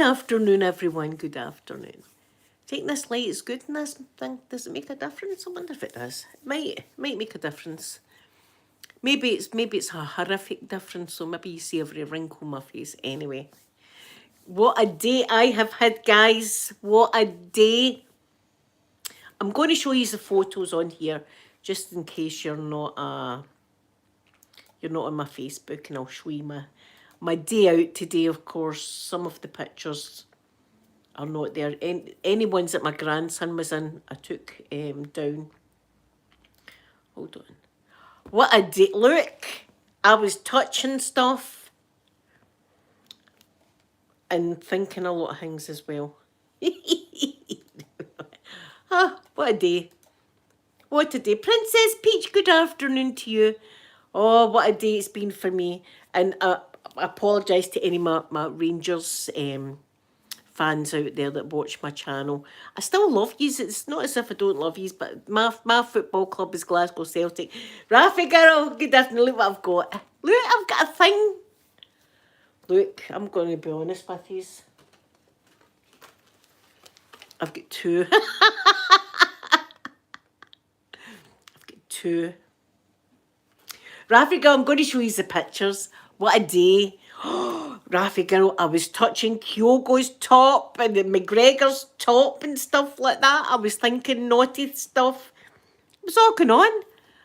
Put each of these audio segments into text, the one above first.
Afternoon, everyone. Good afternoon. Taking this light is good in this thing. Does it make a difference? I wonder if it does. It might make a difference. Maybe it's a horrific difference, so maybe you see every wrinkle on my face. Anyway, what a day I have had, guys. What a day. I'm going to show you the photos on here, just in case you're not on my Facebook, and I'll show you my day out today. Of course, some of the pictures are not there. Any ones that my grandson was in, I took down. Hold on. What a day. Look, I was touching stuff and thinking a lot of things as well. What a day. What a day. Princess Peach, good afternoon to you. Oh, what a day it's been for me. And I apologise to any of my Rangers fans out there that watch my channel. I still love yous. It's not as if I don't love yous, but my football club is Glasgow Celtic. Rafi girl, good afternoon. Look what I've got. Look, I've got a thing. Look, I'm going to be honest with yous. I've got two. I've got two. Rafi girl, I'm going to show you the pictures. What a day. Rafi girl, I was touching Kyogo's top and the McGregor's top and stuff like that. I was thinking naughty stuff. It was all going on.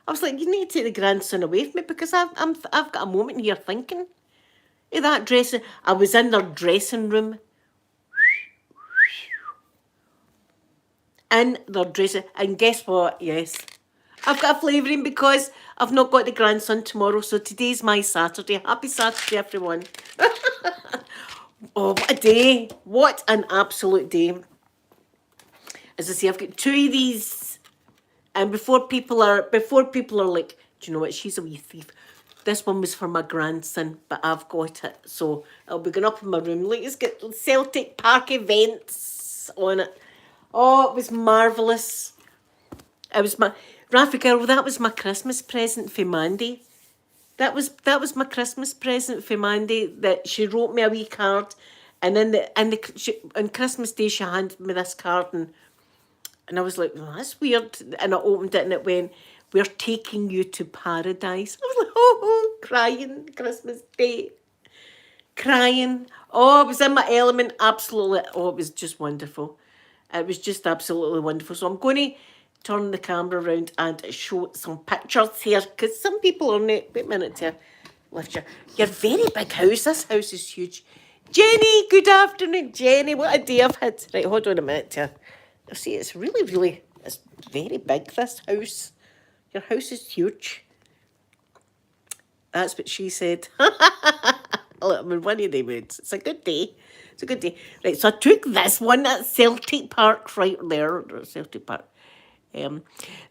I was like, you need to take the grandson away from me because I've got a moment here thinking. Hey, that dressing. I was in their dressing room. In their dressing, and guess what? Yes, I've got a flavouring because I've not got the grandson tomorrow. So today's my Saturday. Happy Saturday, everyone. Oh, what a day. What an absolute day. As I say, I've got two of these. And before people are like, do you know what, she's a wee thief. This one was for my grandson, but I've got it. So I'll be going up in my room. Look, it's got Celtic Park events on it. Oh, it was marvellous. It was my... Rafi girl, that was my Christmas present for Mandy. That was my Christmas present for Mandy, that she wrote me a wee card, and then on Christmas Day she handed me this card, and I was like, well, that's weird. And I opened it and it went, we're taking you to paradise. I was like, oh, crying Christmas Day. Crying. Oh, I was in my element, absolutely. Oh, it was just wonderful. It was just absolutely wonderful. So I'm going to turn the camera around and show some pictures here, because some people are not. Wait a minute to lift your very big house. This house is huge. Jenny, good afternoon, Jenny. What a day I've had. Right, hold on a minute to... See, it's really, it's very big, this house. Your house is huge. That's what she said. I'm in one of the moods. It's a good day. It's a good day. Right, so I took this one at Celtic Park, right there. Celtic Park.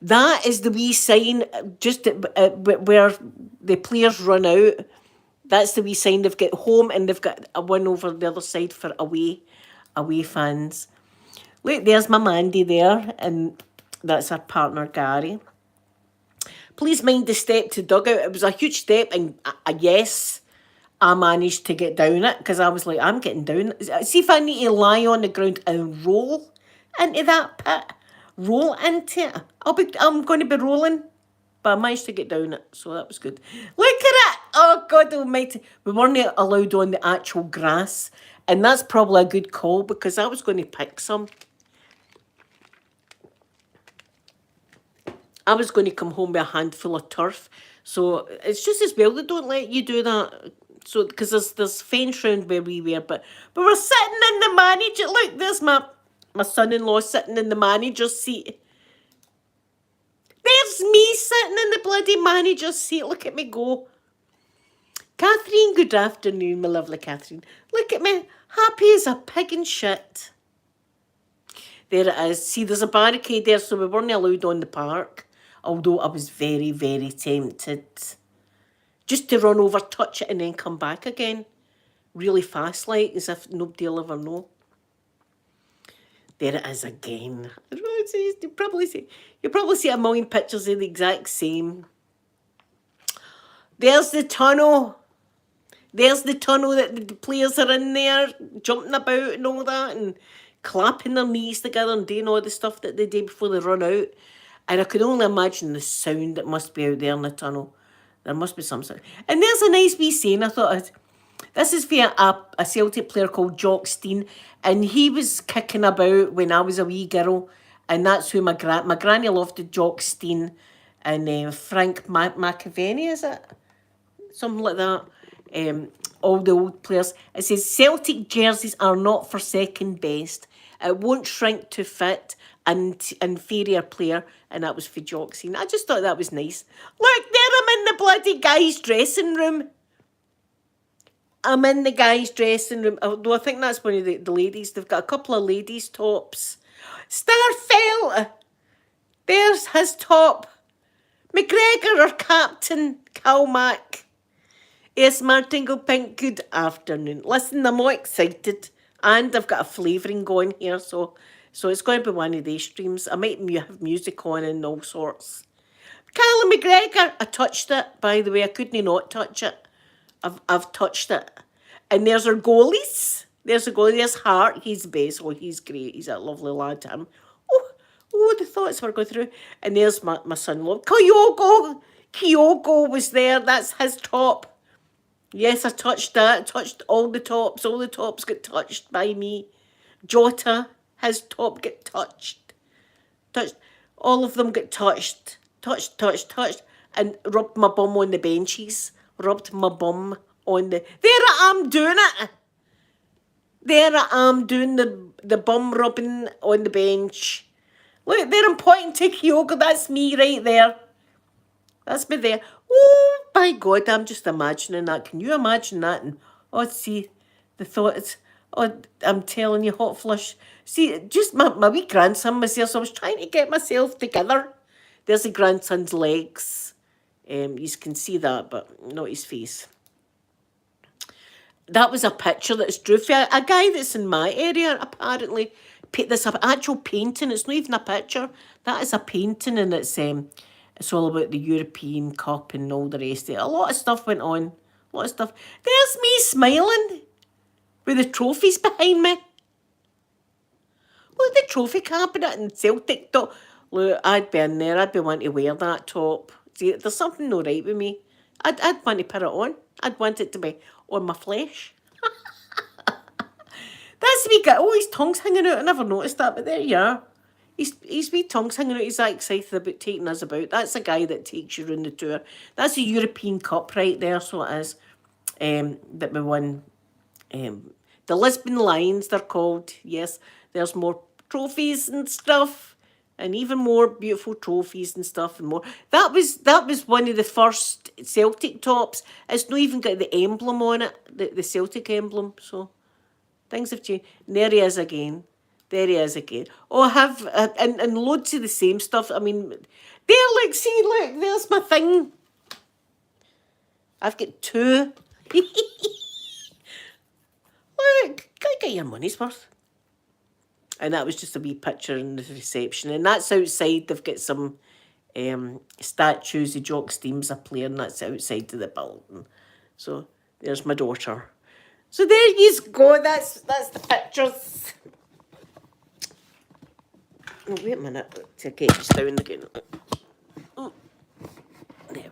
That is the wee sign just where the players run out. That's the wee sign. They've got home and they've got a one over the other side for away fans. Look, there's my Mandy there, and that's her partner, Gary. Please mind the step to dugout. It was a huge step, and yes, I managed to get down it, because I was like, I'm getting down. See if I need to lie on the ground and roll into that pit. Roll into it. I'm going to be rolling, but I managed to get down it, so that was good. Look at it! Oh, God almighty. We weren't allowed on the actual grass, and that's probably a good call, because I was going to pick some. I was going to come home with a handful of turf. So it's just as well they don't let you do that. So, because there's fence round where we were, but we're sitting in the manager. Look, there's my son-in-law sitting in the manager's seat. There's me sitting in the bloody manager's seat. Look at me go. Catherine, good afternoon, my lovely Catherine. Look at me, happy as a pig in shit. There it is. See, there's a barricade there, so we weren't allowed on the park. Although I was very, very tempted just to run over, touch it, and then come back again. Really fast, like, as if nobody will ever know. There it is again. I don't know, you'll probably see a million pictures of the exact same. There's the tunnel. There's the tunnel that the players are in there, jumping about and all that, and clapping their knees together and doing all the stuff that they do before they run out. And I could only imagine the sound that must be out there in the tunnel. There must be some sound. And there's a nice wee scene. I thought, this is for a Celtic player called Jock Stein, and he was kicking about when I was a wee girl, and that's who my granny loved, Jock Stein, and Frank McAvenny, is it? Something like that. All the old players. It says Celtic jerseys are not for second best. It won't shrink to fit an inferior player, and that was for Jock Stein. I just thought that was nice. Look, there I'm in the bloody guys' dressing room. I'm in the guys' dressing room. Although I think that's one of the ladies. They've got a couple of ladies' tops. Starfelt! There's his top. McGregor or Captain Calmac. Yes, Martingle Pink, good afternoon. Listen, I'm all excited. And I've got a flavouring going here, so it's going to be one of these streams. I might have music on and all sorts. Callum McGregor, I touched it, by the way. I couldn't not touch it. I've touched it. And there's our goalies. There's a goalie. There's Hart. He's the best. Oh, he's great. He's a lovely lad, him. Oh, the thoughts were going through. And there's my son-in-law. Kyogo was there. That's his top. Yes, I touched that. Touched all the tops. All the tops got touched by me. Jota, his top get touched. Touched. All of them get touched. Touched. And rubbed my bum on the benches. Rubbed my bum on the... There I am doing it. There I am doing the bum rubbing on the bench. Look, there I'm pointing to Kyogo. That's me right there. That's me there. Oh, by God, I'm just imagining that. Can you imagine that? And, see, the thoughts. Oh, I'm telling you, hot flush. See, just my wee grandson was there, so I was trying to get myself together. There's the grandson's legs. You can see that, but not his face. That was a picture that's drew for a guy that's in my area, apparently. There's an actual painting. It's not even a picture. That is a painting, and it's all about the European Cup and all the rest of it. A lot of stuff went on. A lot of stuff. There's me smiling with the trophies behind me. Look, the trophy cabinet and Celtic top. Look, I'd be in there. I'd be wanting to wear that top. See, there's something not right with me. I'd want to put it on. I'd want it to be on my flesh. That's me guy. Oh, his tongue's hanging out. I never noticed that, but there you are. His wee tongue's hanging out. He's that excited about taking us about. That's a guy that takes you around the tour. That's a European Cup right there, so it is. That we won. The Lisbon Lions, they're called. Yes, there's more trophies and stuff. And even more beautiful trophies and stuff and more. That was one of the first Celtic tops. It's not even got the emblem on it, the Celtic emblem. So things have changed. And there he is again. There he is again. Oh, I have and loads of the same stuff. I mean, there, look, there's my thing. I've got two. Look, gotta get your money's worth. And that was just a wee picture in the reception. And that's outside. They've got some statues of Jock Steins a player, and that's outside of the building. So there's my daughter. So there you go. That's the pictures. Oh, wait a minute to get this down again. Oh, there.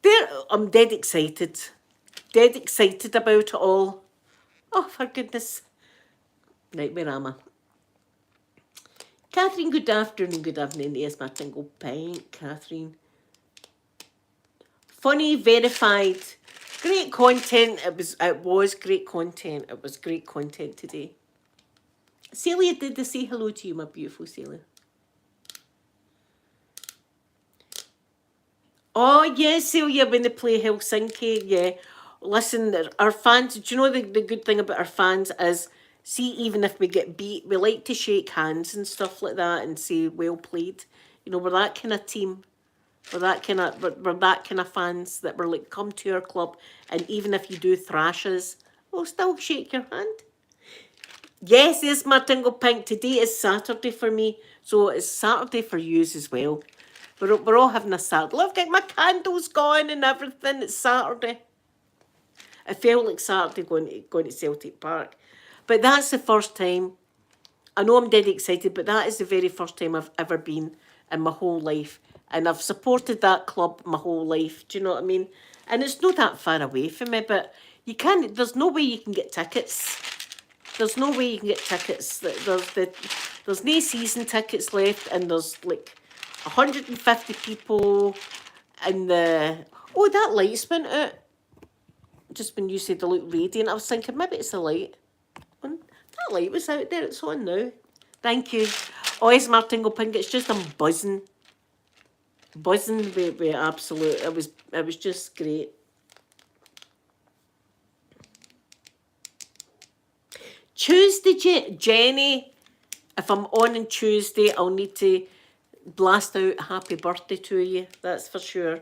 There. I'm dead excited. Dead excited about it all. Oh, for goodness. Right, where am I? Catherine, good afternoon. Good afternoon. Yes, my tingle pint, Catherine. Funny, verified. Great content. It was great content. It was great content today. Celia, did they say hello to you, my beautiful Celia? Oh, yes, Celia, when they play Helsinki, yeah. Listen, our fans, do you know the good thing about our fans is, see, even if we get beat, we like to shake hands and stuff like that and say, well played. You know, we're that kind of team. We're that kind of fans that we're like, come to our club, and even if you do thrash us, we'll still shake your hand. Yes, my tingle pink. Today is Saturday for me, so it's Saturday for you as well. We're all having a Saturday. Look, I've got my candles going and everything. It's Saturday. It felt like Saturday going to Celtic Park. But that's the first time. I know I'm dead excited, but that is the very first time I've ever been in my whole life. And I've supported that club my whole life. Do you know what I mean? And it's not that far away from me, but you can't, there's no way you can get tickets. There's no way you can get tickets. There's no season tickets left, and there's like 150 people in the... Oh, that light's went out. Just when you said they look radiant, I was thinking maybe it's the light. That light was out there, it's on now. Thank you. Oh, it's Martingle Pink, it's just I'm buzzing. Buzzing with absolute, it was just great. Tuesday, Jenny, if I'm on Tuesday, I'll need to blast out happy birthday to you, that's for sure.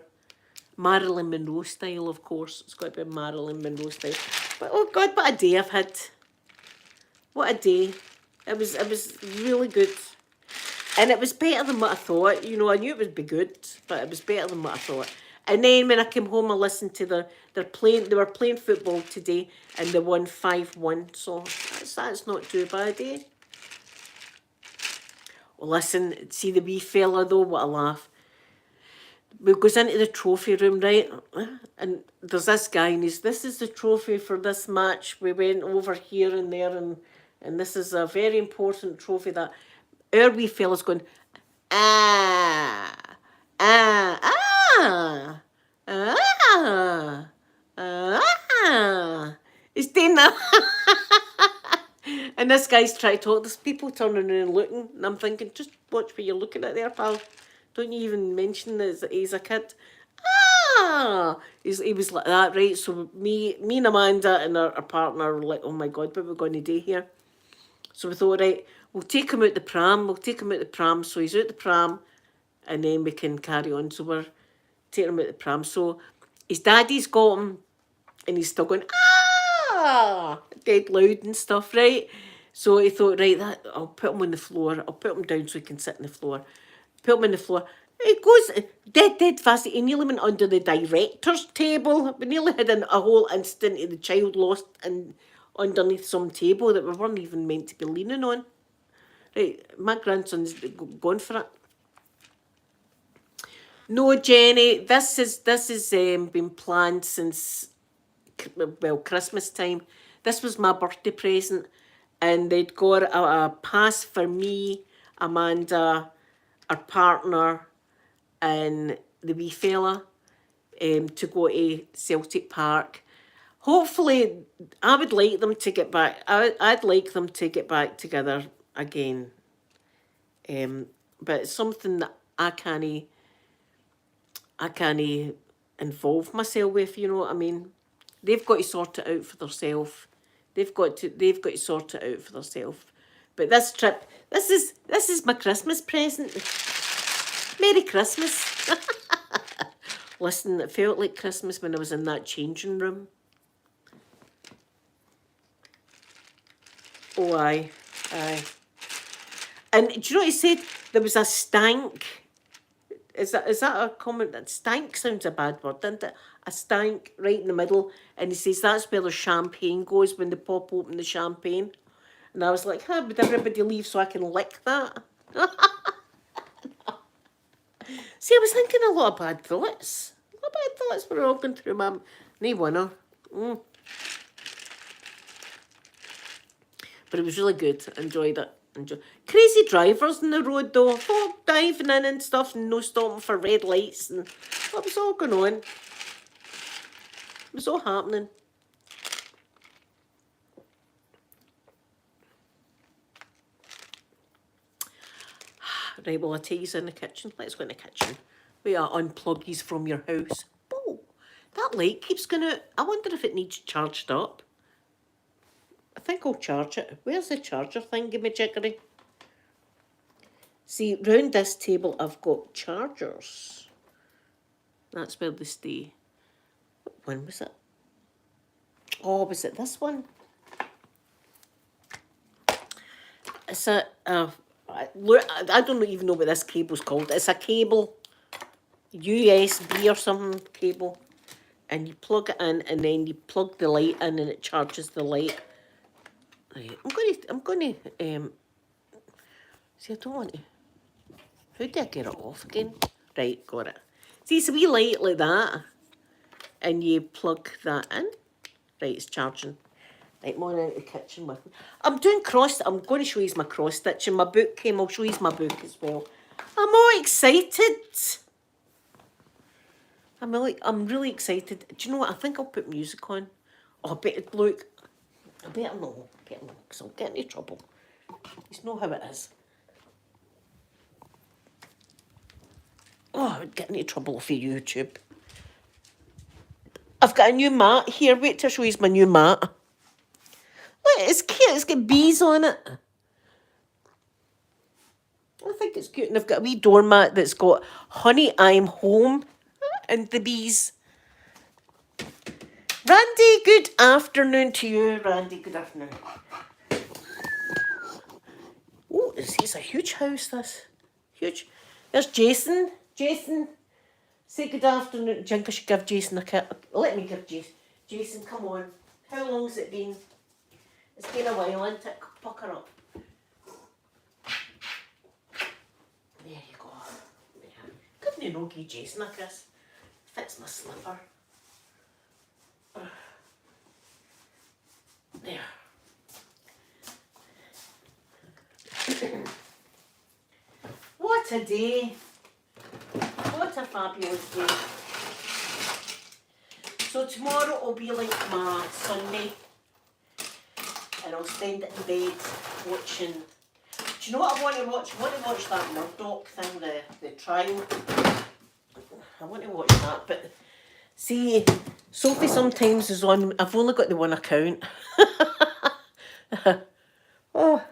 Marilyn Monroe style, of course. It's got to be Marilyn Monroe style. But oh God, what a day I've had. What a day. It was really good. And it was better than what I thought. You know, I knew it would be good, but it was better than what I thought. And then when I came home, I listened to they were playing football today, and they won 5-1. So that's not too bad, eh? Well, listen, see the wee fella though, what a laugh. We goes into the trophy room, right? And there's this guy, and this is the trophy for this match. We went over here and there, and this is a very important trophy that our wee fella's going, ah, ah, ah, ah, ah. He's doing that. And this guy's trying to talk. There's people turning around and looking, and I'm thinking, just watch what you're looking at there, pal. Don't you even mention that he's a kid. Ah! He was like that, right? So me and Amanda and our partner were like, oh my God, what are we going to do here? So we thought, right, we'll take him out the pram. So he's out the pram, and then we can carry on. So we're taking him out the pram. So his daddy's got him, and he's still going, ah! Dead loud and stuff, right? So he thought, right, I'll put him on the floor. I'll put him down so he can sit on the floor. Put him on the floor. He goes dead fast. He nearly went under the director's table. We nearly had a whole instant of the child lost underneath some table that we weren't even meant to be leaning on. Right, my grandson's gone for it. No, Jenny, this is been planned since, well, Christmas time. This was my birthday present, and they'd got a pass for me, Amanda, our partner, and the wee fella to go to Celtic Park. Hopefully, I would like them to get back. I'd like them to get back together again. But it's something that I can't involve myself with. You know what I mean? They've got to sort it out for themselves. They've got to sort it out for themselves. But this trip, this is my Christmas present. Merry Christmas. Listen, it felt like Christmas when I was in that changing room. Oh, aye. And do you know what he said? There was a stank. Is that a comment? That stank sounds a bad word, doesn't it? A stank right in the middle. And he says that's where the champagne goes when they pop open the champagne. And I was like, would everybody leave so I can lick that? See, I was thinking a lot of bad thoughts. A lot of bad thoughts were all going through my... No winner. But it was really good. Enjoyed it. Crazy drivers on the road though. Oh, diving in and stuff, and no stopping for red lights. And what was all going on? It was all happening. Right, well, I'll take you in the kitchen. Let's go in the kitchen. We are unplug these from your house. Oh, that light keeps going out. I wonder if it needs charged up. I think I'll charge it. Where's the charger thing, give me jiggery? See, round this table I've got chargers. That's where they stay. What one was it? Oh, was it this one? It's a... look, I don't even know what this cable's called. It's a cable. USB or something cable, and you plug it in, and then you plug the light in, and it charges the light. Right, I'm gonna see, I don't want to, how do I get it off again? Right, got it. See, it's a wee light like that, and you plug that in. Right, it's charging. Right, I'm on out the kitchen with me. I'm going to show you my cross stitching. My book came, I'll show you my book as well. I'm all excited. I'm really excited. Do you know what? I think I'll put music on. Oh, I better look. I better not, because I'll get into trouble. You know how it is. Oh, I would get into trouble for YouTube. I've got a new mat here. Wait till I show you my new mat. Look, it's cute. It's got bees on it. I think it's cute. And I've got a wee doormat that's got honey, I'm home, and the bees. Randy, good afternoon to you. Randy, good afternoon. Oh, it's a huge house, this. Huge. There's Jason. Jason, say good afternoon. Do you think I should give Jason a kiss? Let me give Jason. Jason, come on. How long's it been? It's been a while, isn't it? Pucker up. There you go. There. Couldn't you give Jason a kiss? Fits my slipper. There. What a day. What a fabulous day. So tomorrow will be like my Sunday. And I'll spend it in bed watching. Do you know what I want to watch? I want to watch that Murdoch thing, the trial. I want to watch that, but see, Sophie sometimes is on. I've only got the one account. Oh,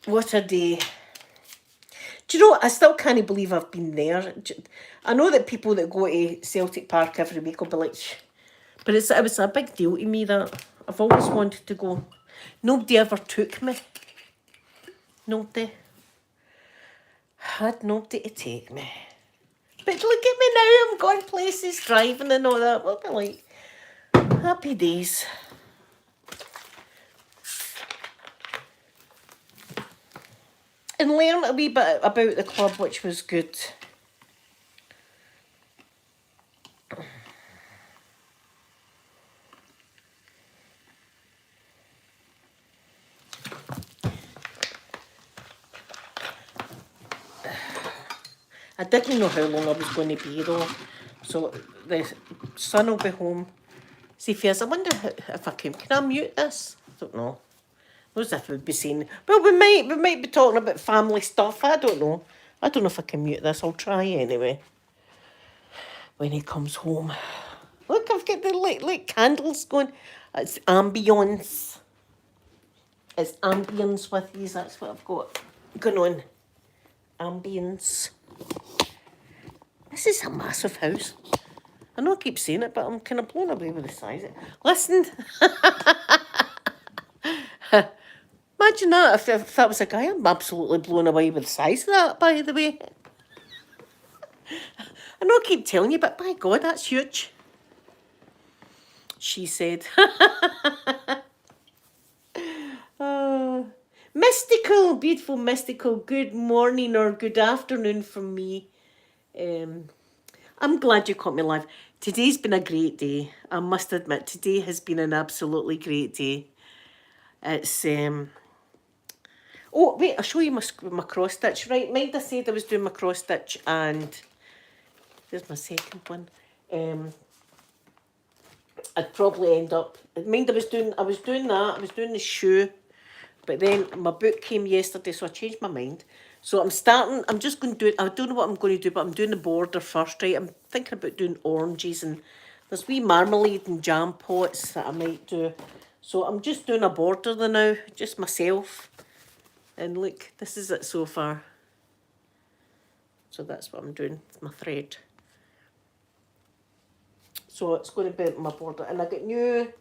what a day. Do you know what? I still can't believe I've been there. I know that people that go to Celtic Park every week will be like, but it was a big deal to me that I've always wanted to go. Nobody ever took me. Nobody. Had nobody to take me. But look at me now, I'm going places, driving and all that. We'll be like, happy days. And learn a wee bit about the club, which was good. I didn't know how long I was going to be though. So the son will be home. See, Fierce, I wonder if I can I mute this? I don't know. As if we'd be saying, well, we might be talking about family stuff. I don't know. I don't know if I can mute this. I'll try anyway. When he comes home. Look, I've got the like candles going. It's ambience. It's ambience with these. That's what I've got going on. Ambience. This is a massive house. I know I keep saying it, but I'm kind of blown away with the size of it. Listen. Imagine that if that was a guy. I'm absolutely blown away with the size of that, by the way. I know I keep telling you, but by God, that's huge. She said. Mystical, beautiful, mystical. Good morning or good afternoon from me. I'm glad you caught me live. Today's been a great day. I must admit, today has been an absolutely great day. It's oh wait, I'll show you my cross stitch. Right, mind I said I was doing my cross stitch, and there's my second one. I'd probably end up. Mind I was doing that. I was doing the shoe, but then my book came yesterday, so I changed my mind. So I'm just going to do it. I don't know what I'm going to do, but I'm doing the border first, right? I'm thinking about doing oranges, and there's wee marmalade and jam pots that I might do. So I'm just doing a border now, just myself. And look, this is it so far. So that's what I'm doing with my thread. So it's going to be my border. And I got new...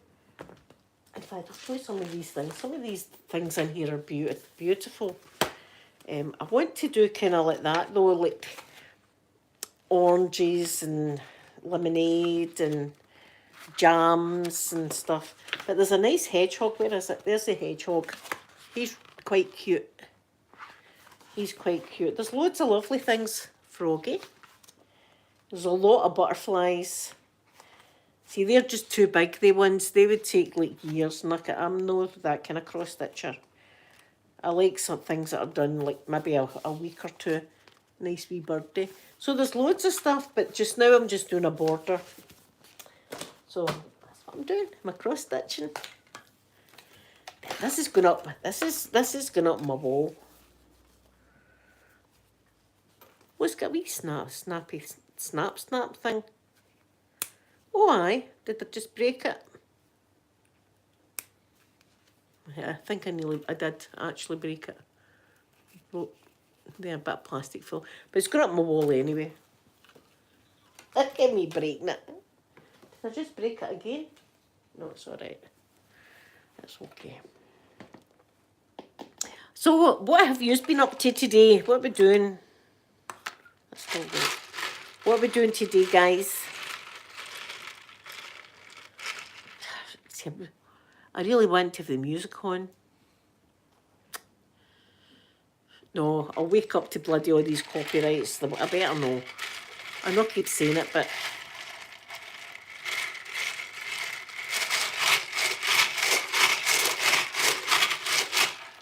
In fact, I'll show you some of these things. Some of these things in here are beautiful. I want to do kind of like that though, like oranges and lemonade and jams and stuff. But there's a nice hedgehog. Where is it? There's the hedgehog. He's quite cute. He's quite cute. There's loads of lovely things. Froggy. There's a lot of butterflies. See, they're just too big. They ones, they would take like years. And look at, I'm not that kind of cross stitcher. I like some things that are done like maybe a week or two. Nice wee birdie. So there's loads of stuff, but just now I'm just doing a border. So that's what I'm doing. I'm cross stitching. This is going up. This is going up my wall. What's got a wee snappy snap thing? Oh aye, did I just break it? Yeah, I think I did actually break it. Well, there, a bit of plastic fill. But it's going up my wall anyway. Look at me breaking it. Did I just break it again? No, it's alright. It's okay. So, what have you been up to today? What are we doing? That's still good. What are we doing today, guys? I really want to have the music on. No, I'll wake up to bloody all these copyrights. I better know. I know I keep saying it, but...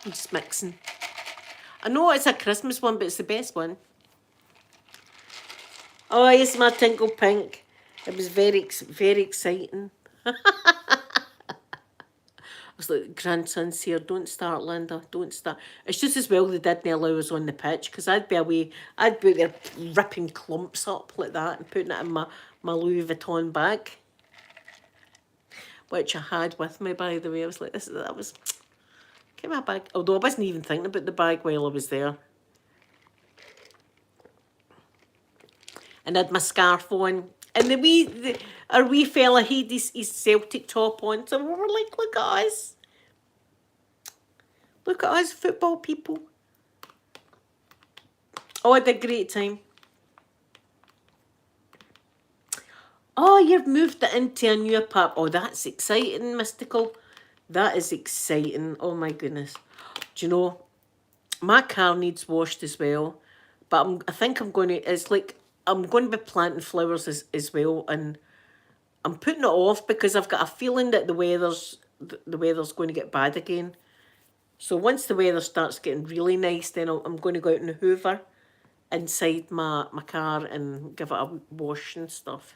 I'm just mixing. I know it's a Christmas one, but it's the best one. Oh, yes, my Tinkle Pink. It was very exciting. I was like, grandson's here, don't start, Linda, don't start. It's just as well they didn't allow us on the pitch, because I'd be away, I'd be there ripping clumps up like that and putting it in my Louis Vuitton bag, which I had with me, by the way. I was like, that was, get my bag. Although I wasn't even thinking about the bag while I was there. And I had my scarf on. And our wee fella, he had his Celtic top on. So we were like, look at us. Look at us, football people. Oh, I had a great time. Oh, you've moved it into a new apartment. Oh, that's exciting, Mystical. That is exciting. Oh, my goodness. Do you know, my car needs washed as well. But I think I'm going to, it's like, I'm going to be planting flowers as well, and I'm putting it off because I've got a feeling that the weather's going to get bad again. So once the weather starts getting really nice, then I'm going to go out in the Hoover inside my car and give it a wash and stuff.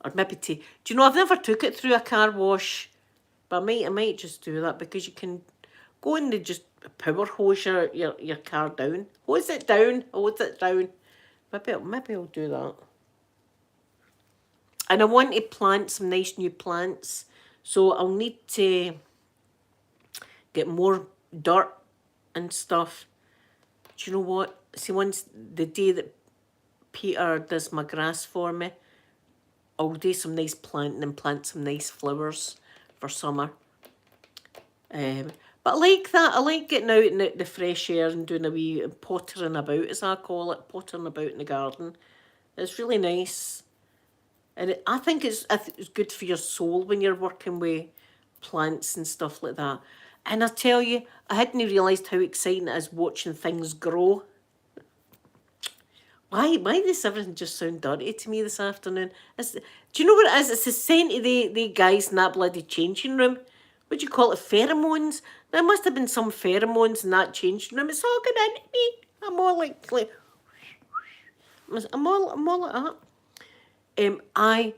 Or maybe do you know, I've never took it through a car wash, but I might just do that, because you can go and just power hose your car down. Hose it down. Maybe I'll do that. And I want to plant some nice new plants. So I'll need to get more dirt and stuff. Do you know what? See, once the day that Peter does my grass for me, I'll do some nice planting and plant some nice flowers for summer. But I like that. I like getting out in the fresh air and doing a wee pottering about, as I call it, pottering about in the garden. It's really nice. And I think it's good for your soul when you're working with plants and stuff like that. And I tell you, I hadn't realised how exciting it is watching things grow. Why does everything just sound dirty to me this afternoon? Do you know what it is? It's the scent of the guys in that bloody changing room. What do you call it? Pheromones? There must have been some pheromones in that changing room. It's all going into me. I'm all like I'm all like that. I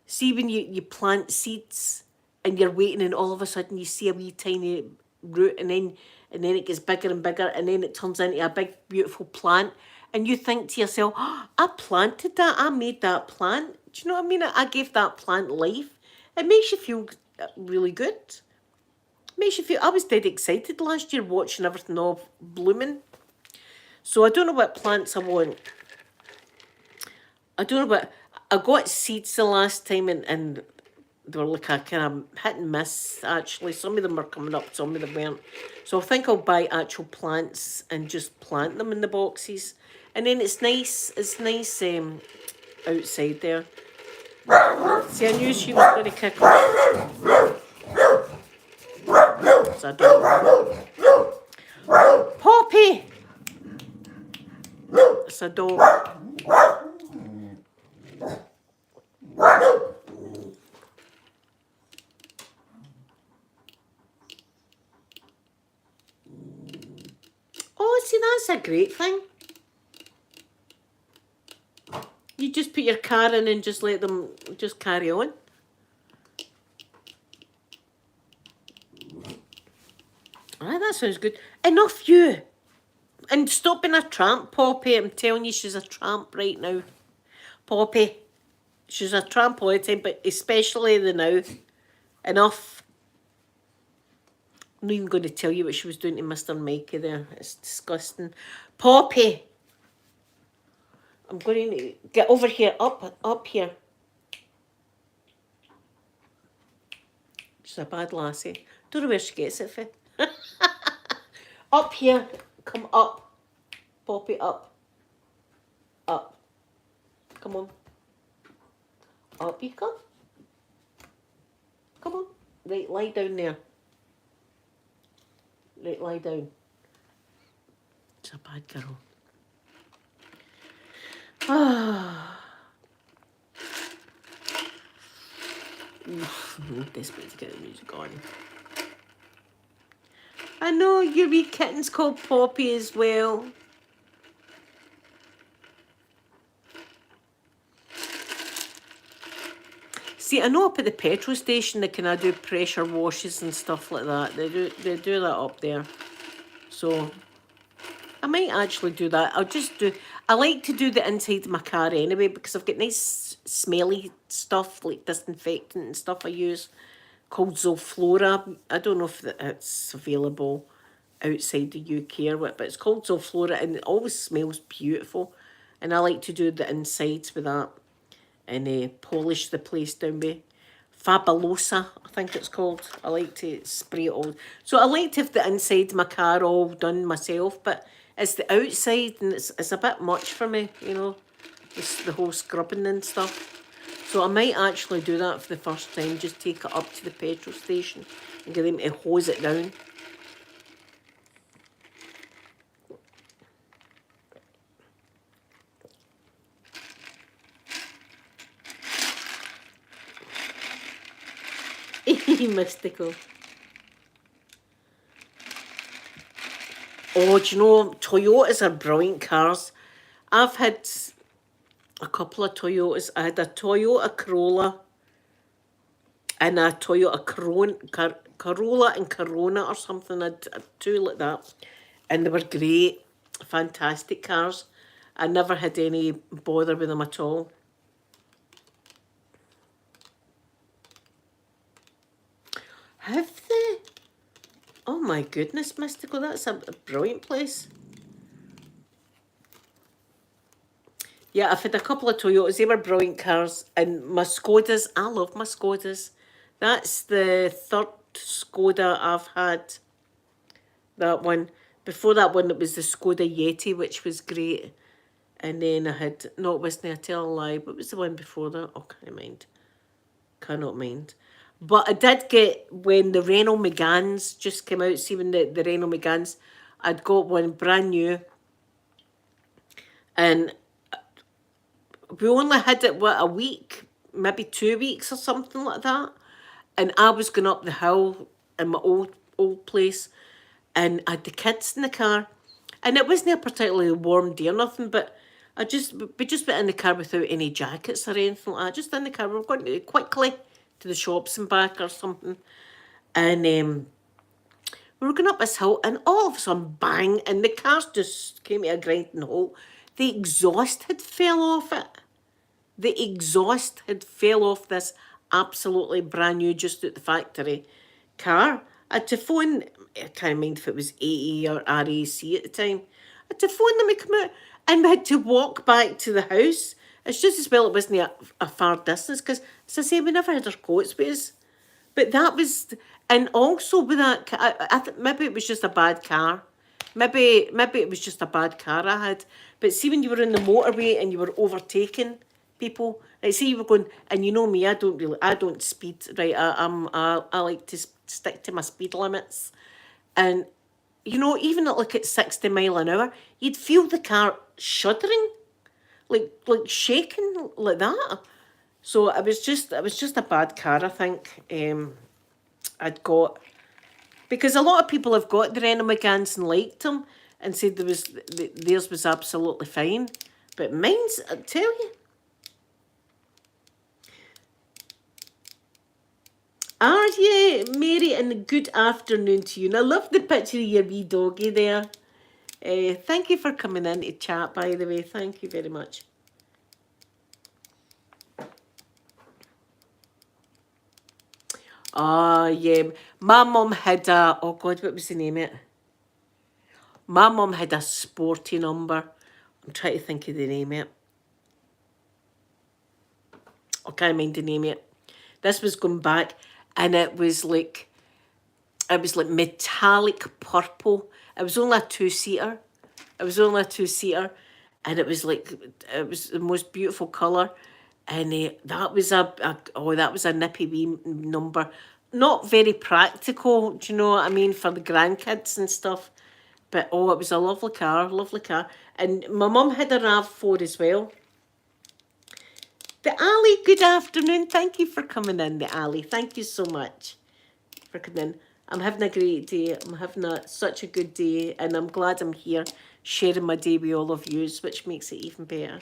see when you plant seeds and you're waiting, and all of a sudden you see a wee tiny root, and then it gets bigger and bigger, and then it turns into a big beautiful plant, and you think to yourself, oh, I planted that, I made that plant. Do you know what I mean? I gave that plant life. It makes you feel really good. Makes you feel. I was dead excited last year watching everything all blooming. So I don't know what plants I want. I don't know what. I got seeds the last time, and they were like a kind of hit and miss, actually. Some of them were coming up, some of them weren't. So I think I'll buy actual plants and just plant them in the boxes. And then it's nice outside there. See, I knew she was going to kick off. It's a dog. Poppy! It's a dog. Oh, see, that's a great thing. You just put your car in and just let them just carry on. Ah, that sounds good. Enough you. And stop being a tramp, Poppy. I'm telling you, she's a tramp right now. Poppy. She's a tramp all the time, but especially the now. Enough. I'm not even going to tell you what she was doing to Mr. Mikey there. It's disgusting. Poppy. I'm going to get over here, up here. She's a bad lassie. Don't know where she gets it from. Up here. Come up. Poppy, up. Up. Come on. Up you come. Come on. Right, lie down there. Right, lie down. It's a bad girl. Ah. I'm desperate to get the music on. I know your wee kitten's called Poppy as well. See, I know up at the petrol station they can do pressure washes and stuff like that. They do that up there. So I might actually do that. I like to do the inside of my car anyway because I've got nice smelly stuff like disinfectant and stuff I use called Zoflora. I don't know if it's available outside the UK or what, but it's called Zoflora and it always smells beautiful. And I like to do the insides with that and polish the place down with Fabulosa, I think it's called. I like to spray it all. So I like to have the inside of my car all done myself, but it's the outside and it's a bit much for me, you know, the whole scrubbing and stuff. So I might actually do that for the first time, just take it up to the petrol station and get them to hose it down. Mystical. Oh, do you know, Toyotas are brilliant cars. I've had a couple of Toyotas. I had a Toyota Corolla and a Toyota Corolla and Corona or something. I had two like that. And they were great, fantastic cars. I never had any bother with them at all. Have they? Oh my goodness, Mystical, that's a brilliant place. Yeah, I've had a couple of Toyotas. They were brilliant cars. And my Skodas, I love my Skodas. That's the third Skoda I've had. That one. Before that one, it was the Skoda Yeti, which was great. And then I had, no, it wasn't, I tell a lie. What was the one before that? Oh, can't mind. Cannot mind. But I did get, when the Renault Megans just came out, see when the Renault Megans, I'd got one brand new. And we only had it, what, a week, maybe 2 weeks or something like that. And I was going up the hill in my old place, and I had the kids in the car. And it wasn't a particularly warm day or nothing, but we just went in the car without any jackets or anything like that. Just in the car, we were going to quickly to the shops and back or something. And we were going up this hill, and all of a sudden, bang, and the car just came to a grinding halt. The exhaust had fell off it. The exhaust had fell off this absolutely brand new, just at the factory car. I had to phone, I can't mind if it was AE or RAC at the time. I had to phone them to come out, and we had to walk back to the house It's just as well it wasn't a far distance, because, as I say, we never had our coats with us. But that was, and also with that, maybe it was just a bad car. Maybe it was just a bad car I had. But see, when you were in the motorway and you were overtaking people, like say you were going, and you know me, I don't speed, right? I like to stick to my speed limits, and you know, even at 60 mile an hour, you'd feel the car shuddering, like shaking like that. So it was just a bad car, I think. I'd got, because a lot of people have got the Renault Megans and liked them and said theirs was absolutely fine, but mine's, I tell you. Are you, Mary? And good afternoon to you. And I love the picture of your wee doggy there. Thank you for coming in to chat, by the way. Thank you very much. Ah, yeah. My mum had a, oh God, what was the name of it? My mum had a sporty number. I'm trying to think of the name of it. I can't mind the name of it. This was going back, and it was like metallic purple. It was only a two-seater. It was only a two-seater, and it was the most beautiful colour. And that was that was a nippy wee number. Not very practical, do you know what I mean, for the grandkids and stuff. But oh, it was a lovely car, lovely car. And my mum had a RAV4 as well. The Ali, good afternoon. Thank you for coming in, the Ali. Thank you so much for coming in. I'm having a great day. I'm having such a good day, and I'm glad I'm here sharing my day with all of you, which makes it even better.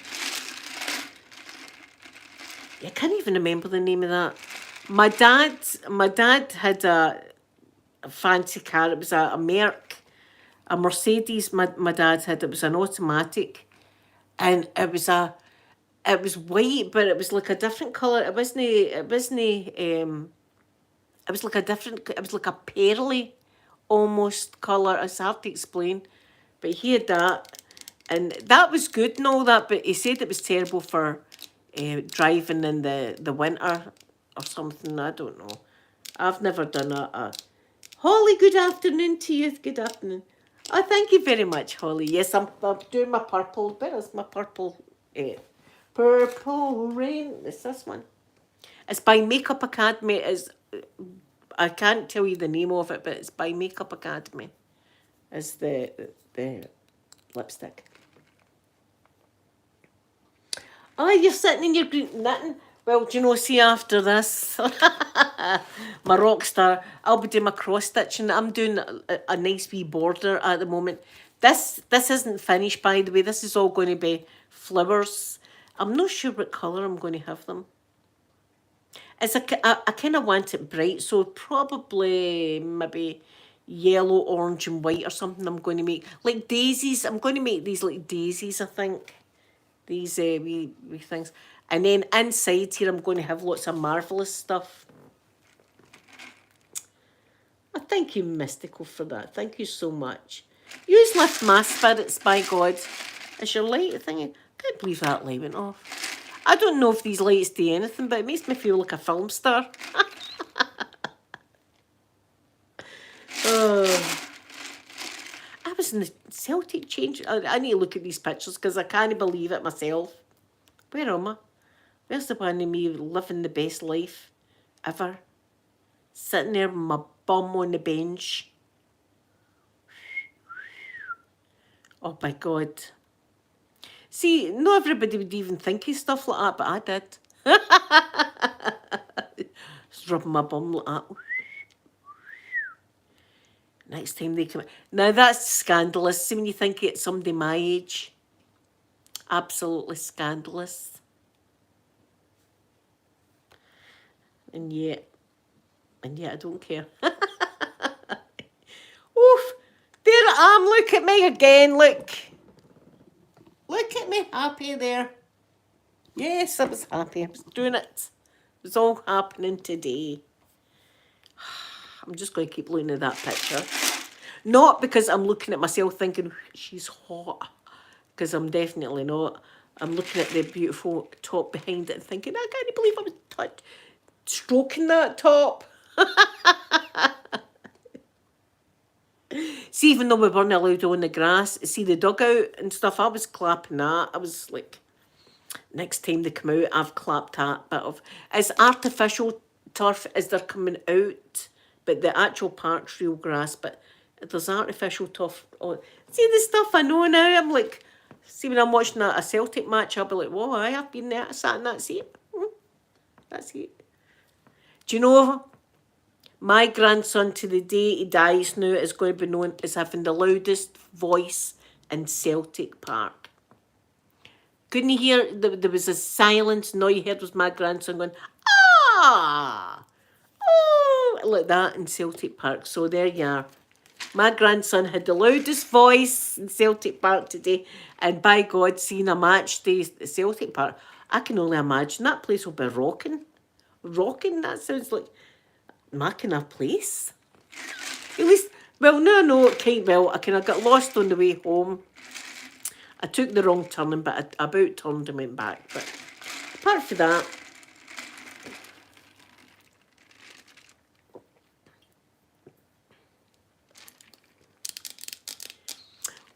I can't even remember the name of that. My dad had a fancy car. It was a Merc, a Mercedes. My dad had. It was an automatic, and it was white, but it was like a different colour. It wasn't. It wasn't. It was like a different. It was like a pearly, almost colour. It's hard to explain, but he had that, and that was good and all that. But he said it was terrible for driving in the winter or something. I don't know. I've never done Holly, good afternoon to you. Good afternoon. Oh, thank you very much, Holly. Yes, I'm doing my purple. Where is my purple? Purple Rain. It's this one. It's by Makeup Academy. I can't tell you the name of it, but it's by Makeup Academy. Is the lipstick. Oh, you're sitting in your green knitting. Well, do you know, see after this, my rock star, I'll be doing my cross stitching. I'm doing a nice wee border at the moment. This isn't finished, by the way. This is all going to be flowers. I'm not sure what colour I'm going to have them. I kind of want it bright, so probably maybe yellow, orange, and white or something. I'm going to make like daisies. I'm going to make these like daisies, I think. These wee things. And then inside here, I'm going to have lots of marvellous stuff. I thank you, Mystical, for that. Thank you so much. Use lift my spirits, by God. Is your light thingy? I can't believe that light went off. I don't know if these lights do anything, but it makes me feel like a film star. I was in the Celtic change. I need to look at these pictures because I can't believe it myself. Where am I? Where's the one of me living the best life ever? Sitting there with my bum on the bench. Oh my God. See, not everybody would even think of stuff like that, but I did. Just rubbing my bum like that. Next time they come in. Now that's scandalous. See, when you think it's somebody my age. Absolutely scandalous. And yet I don't care. Oof! There I am. Look at me again. Look. Look at me happy there. Yes, I was happy. I was doing it. It was all happening today. I'm just going to keep looking at that picture. Not because I'm looking at myself thinking, she's hot. Because I'm definitely not. I'm looking at the beautiful top behind it and thinking, I can't believe I was stroking that top. See, even though we weren't allowed on the grass, see the dugout and stuff, I was clapping that. I was like, next time they come out, I've clapped that bit of. It's artificial turf as they're coming out, but the actual park's real grass, but there's artificial turf. See the stuff I know now? I'm like, see when I'm watching a Celtic match, I'll be like, whoa, I have been there, sat in that seat. That's it. Do you know, my grandson to the day he dies now is going to be known as having the loudest voice in Celtic Park. Couldn't you hear, there was a silence, and all you heard was my grandson going, ah, oh, like that in Celtic Park. So there you are. My grandson had the loudest voice in Celtic Park today, and by God, seeing a match day at Celtic Park, I can only imagine that place will be rocking. Rocking, that sounds like my kind of place. At least, well, no, I kind of got lost on the way home. I took the wrong turning, but I about turned and went back. But apart from that,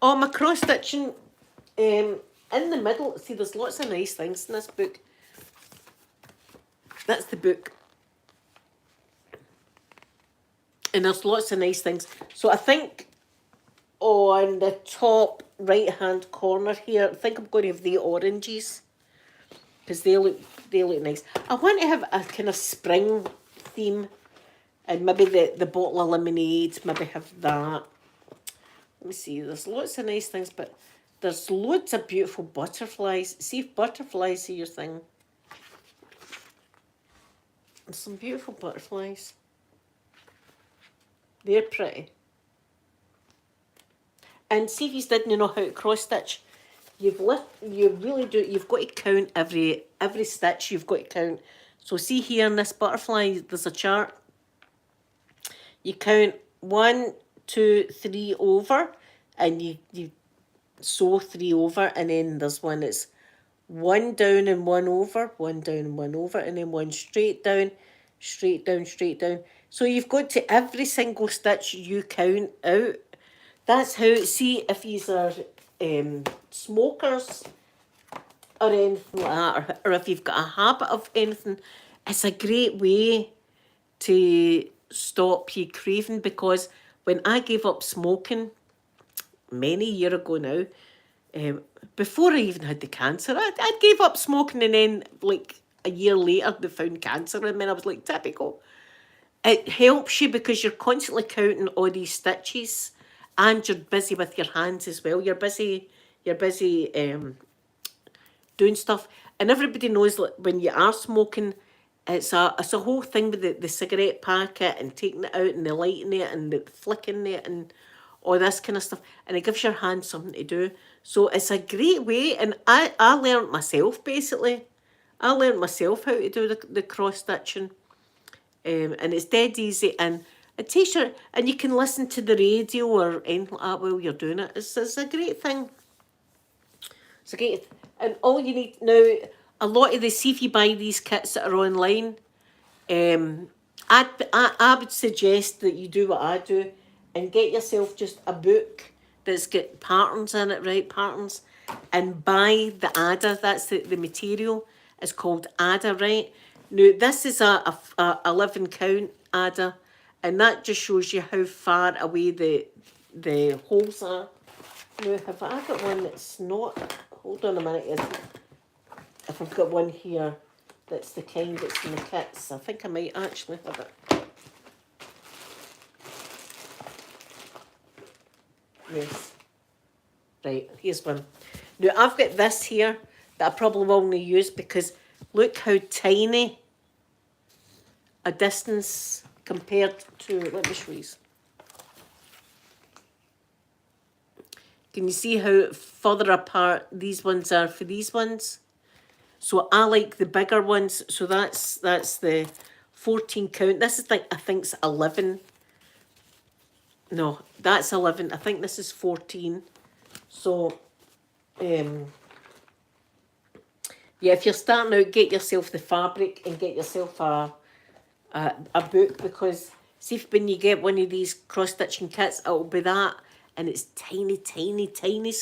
oh, my cross-stitching, in the middle, see, there's lots of nice things in this book. That's the book. And there's lots of nice things. So I think on the top right-hand corner here, I think I'm going to have the oranges, because they look nice. I want to have a kind of spring theme, and maybe the bottle of lemonade, maybe have that. Let me see, there's lots of nice things, but there's loads of beautiful butterflies. See if butterflies are your thing. There's some beautiful butterflies. They're pretty. And see if you didn't know how to cross stitch. You really do. You've got to count every stitch. You've got to count. So see here in this butterfly, there's a chart. You count 1, 2, 3 over, and you sew 3 over, and then there's one that's 1 down and 1 over, 1 down and 1 over, and then 1 straight down, straight down, straight down. So you've got to every single stitch you count out. That's how, see if you are smokers or anything like that, or if you've got a habit of anything, it's a great way to stop you craving, because when I gave up smoking many years ago now, before I even had the cancer, I gave up smoking, and then like a year later they found cancer in me, and I was like, typical. It helps you because you're constantly counting all these stitches, and you're busy with your hands as well. You're busy doing stuff, and everybody knows that when you are smoking, it's a whole thing with the cigarette packet and taking it out and the lighting it and the flicking it and all this kind of stuff, and it gives your hands something to do. So it's a great way, and I learned myself basically. I learned myself how to do the cross stitching, and it's dead easy, and it takes your, and you can listen to the radio or anything like that while you're doing it. It's a great thing. It's a great, and all you need now, a lot of the, see if you buy these kits that are online, I would suggest that you do what I do and get yourself just a book that's got patterns in it, right, patterns, and buy the adder. That's the material. It's called adder, right? Now, this is a 11 count adder, and that just shows you how far away the holes are. Now, have I got one that's not? Hold on a minute. If I've got one here that's the kind that's in the kits, I think I might actually have it. Yes. Right, here's one. Now, I've got this here that I probably will only use because look how tiny a distance compared to, let me show you. Can you see how further apart these ones are for these ones? So I like the bigger ones. So that's the 14 count. This is like, I think it's 11. No, that's 11. I think this is 14. So, Yeah, if you're starting out, get yourself the fabric and get yourself a book, because see if when you get one of these cross-stitching kits, it'll be that, and it's tiny, tiny, tiny,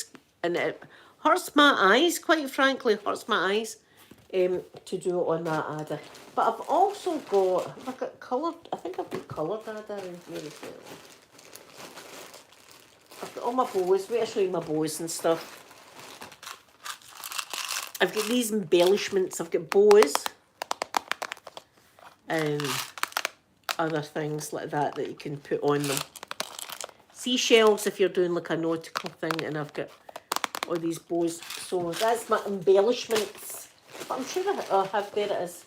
and it hurts my eyes, quite frankly, hurts my eyes to do it on that adder. But I've also got, have I got coloured, I think I've got coloured adder in here as well. I've got all my bows, wait, I'll show you my bows and stuff. I've got these embellishments, I've got bows and other things like that you can put on them. Seashells if you're doing like a nautical thing, and I've got all these bows. So that's my embellishments. But I'm sure I have, there it is.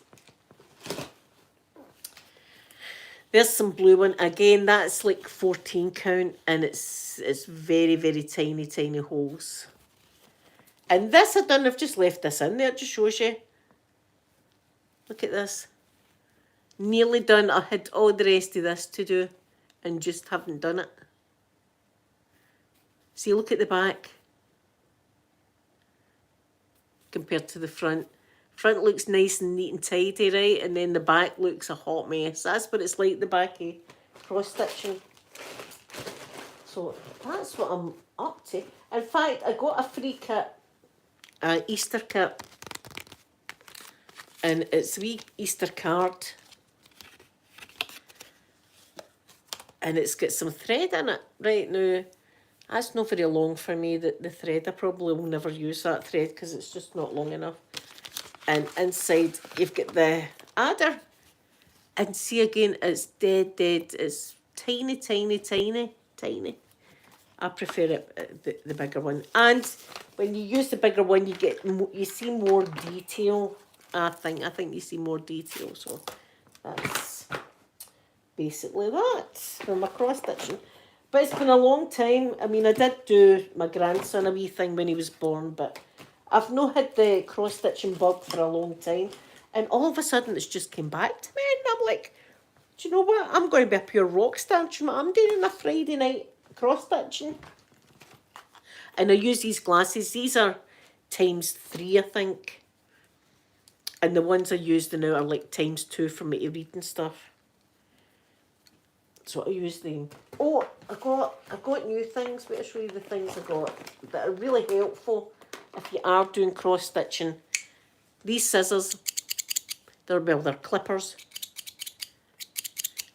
There's some blue one. Again, that's like 14 count, and it's very, very tiny, tiny holes. And this I've just left this in there, just shows you. Look at this. Nearly done. I had all the rest of this to do and just haven't done it. See, look at the back compared to the front. Front looks nice and neat and tidy, right? And then the back looks a hot mess. That's what it's like, the back of cross-stitching. So that's what I'm up to. In fact, I got a free kit, an Easter kit. And it's a wee Easter card. And it's got some thread in it right now. That's not very long for me, the thread. I probably will never use that thread because it's just not long enough. And inside you've got the adder. And see again, it's dead. It's tiny, tiny, tiny, tiny. I prefer it, the bigger one. And when you use the bigger one, you see more detail. I think you see more detail. So that's basically that for my cross stitching. But it's been a long time. I mean, I did do my grandson a wee thing when he was born, but I've not had the cross stitching bug for a long time. And all of a sudden it's just came back to me, and I'm like, do you know what? I'm going to be a pure rock star. Do you know what I'm doing on a Friday night cross stitching? And I use these glasses. These are ×3, I think. And the ones I use now are like ×2 for me to read and stuff. So I use them. Oh, I got new things. Wait, I'll show you the things I got that are really helpful if you are doing cross stitching. These scissors, they're clippers.